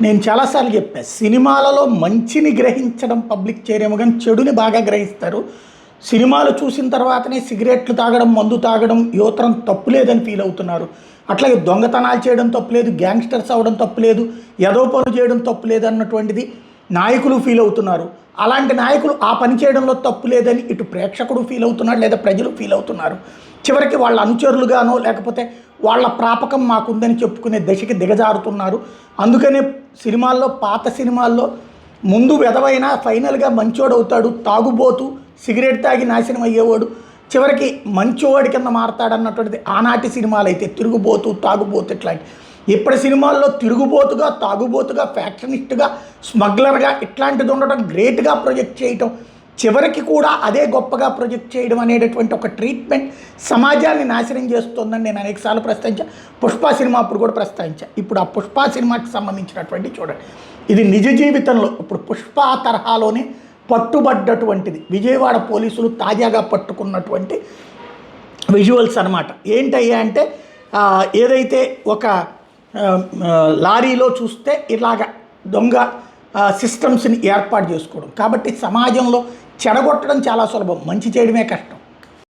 నేను చాలాసార్లు చెప్పా, సినిమాలలో మంచిని గ్రహించడం పబ్లిక్ చేయరేమో కానీ చెడుని బాగా గ్రహిస్తారు. సినిమాలు చూసిన తర్వాతనే సిగరెట్లు తాగడం, మందు తాగడం యువతరం తప్పులేదని ఫీల్ అవుతున్నారు. అట్లాగే దొంగతనాలు చేయడం తప్పులేదు, గ్యాంగ్స్టర్స్ అవ్వడం తప్పులేదు, ఏదో పనులు చేయడం తప్పులేదు అన్నటువంటిది నాయకులు ఫీల్ అవుతున్నారు. అలాంటి నాయకులు ఆ పని చేయడంలో తప్పు లేదని ఇటు ప్రేక్షకుడు ఫీల్ అవుతున్నాడు, లేదా ప్రజలు ఫీల్ అవుతున్నారు. చివరికి వాళ్ళ అనుచరులుగానో లేకపోతే వాళ్ళ ప్రాపకం మాకుందని చెప్పుకునే దశకి దిగజారుతున్నారు. అందుకనే సినిమాల్లో, పాత సినిమాల్లో ముందు వెధవైనా ఫైనల్గా మంచోడవుతాడు, తాగుబోతు సిగరెట్ తాగి నాశనం అయ్యేవాడు చివరికి మంచివాడి కింద మారతాడన్నటువంటిది ఆనాటి సినిమాలు అయితే. తిరుగుబోతు, తాగుబోతు ఇట్లాంటి. ఇప్పటి సినిమాల్లో తిరుగుబోతుగా, తాగుబోతుగా, ఫ్యాక్షనిస్ట్గా, స్మగ్లర్గా ఇట్లాంటిది ఉండటం, గ్రేట్గా ప్రొజెక్ట్ చేయటం, చివరికి కూడా అదే గొప్పగా ప్రొజెక్ట్ చేయడం అనేటటువంటి ఒక ట్రీట్మెంట్ సమాజాన్ని నాశనం చేస్తుందని నేను అనేకసార్లు ప్రస్తావించాను. పుష్ప సినిమా అప్పుడు కూడా ప్రస్తావించాను. ఇప్పుడు ఆ పుష్ప సినిమాకి సంబంధించినటువంటి చూడండి, ఇది నిజ జీవితంలో ఇప్పుడు పుష్ప తరహాలోనే పట్టుబడ్డటువంటిది. విజయవాడ పోలీసులు తాజాగా పట్టుకున్నటువంటి విజువల్స్ అనమాట. ఏంటయ్యా అంటే ఏదైతే ఒక లారీలో చూస్తే ఇలాగ దొంగ సిస్టమ్స్ని ఏర్పాటు చేసుకోవడం. కాబట్టి సమాజంలో చెడగొట్టడం చాలా సులభం, మంచి చేయడమే కష్టం.